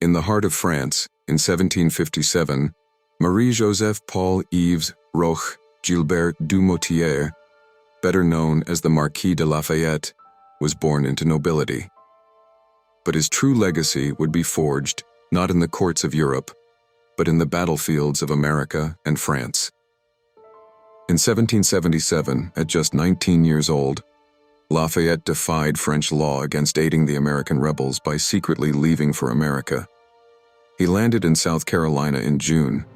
In the heart of France, in 1757, Marie-Joseph Paul-Yves Roch Gilbert du Motier, better known as the Marquis de Lafayette, was born into nobility. But his true legacy would be forged not in the courts of Europe, but in the battlefields of America and France. In 1777, at just 19 years old, Lafayette defied French law against aiding the American rebels by secretly leaving for America. He landed in South Carolina in June,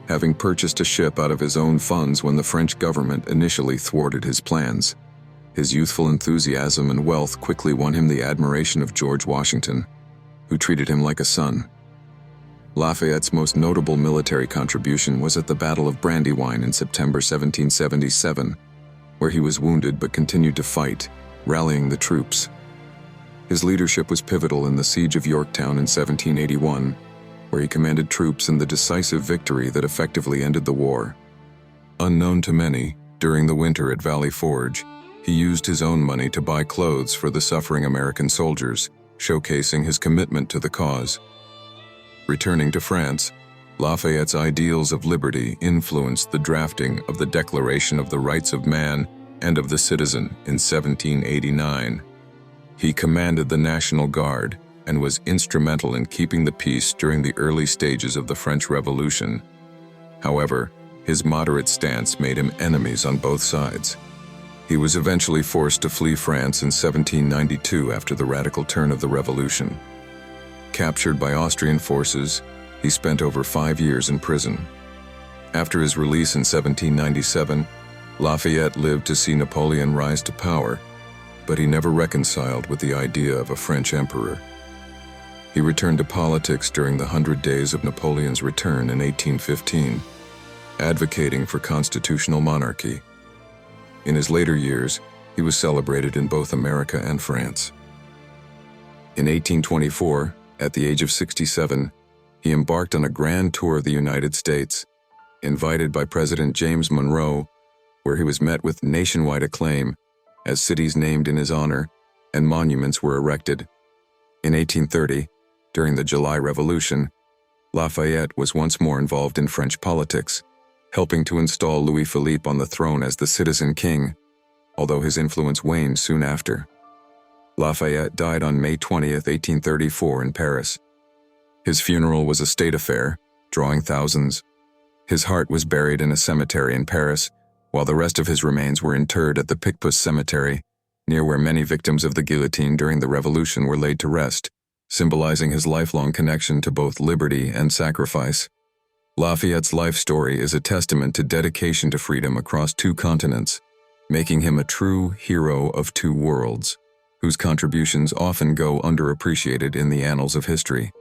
having purchased a ship out of his own funds when the French government initially thwarted his plans. His youthful enthusiasm and wealth quickly won him the admiration of George Washington, who treated him like a son. Lafayette's most notable military contribution was at the Battle of Brandywine in September 1777, where he was wounded but continued to fight, rallying the troops. His leadership was pivotal in the Siege of Yorktown in 1781, where he commanded troops in the decisive victory that effectively ended the war. Unknown to many, during the winter at Valley Forge, he used his own money to buy clothes for the suffering American soldiers, showcasing his commitment to the cause. Returning to France, Lafayette's ideals of liberty influenced the drafting of the Declaration of the Rights of Man and of the Citizen in 1789. He commanded the National Guard and was instrumental in keeping the peace during the early stages of the French Revolution. However, his moderate stance made him enemies on both sides. He was eventually forced to flee France in 1792 after the radical turn of the Revolution. Captured by Austrian forces, he spent over 5 years in prison. After his release in 1797, Lafayette lived to see Napoleon rise to power, but he never reconciled with the idea of a French emperor. He returned to politics during the 100 Days of Napoleon's return in 1815, advocating for constitutional monarchy. In his later years, he was celebrated in both America and France. In 1824, at the age of 67, he embarked on a grand tour of the United States, invited by President James Monroe, where he was met with nationwide acclaim as cities named in his honor and monuments were erected. In 1830, during the July Revolution, Lafayette was once more involved in French politics, helping to install Louis-Philippe on the throne as the citizen king, although his influence waned soon after. Lafayette died on May 20, 1834 in Paris. His funeral was a state affair, drawing thousands. His heart was buried in a cemetery in Paris, while the rest of his remains were interred at the Picpus Cemetery, near where many victims of the guillotine during the Revolution were laid to rest, symbolizing his lifelong connection to both liberty and sacrifice. Lafayette's life story is a testament to dedication to freedom across 2 continents, making him a true hero of 2 worlds, whose contributions often go underappreciated in the annals of history.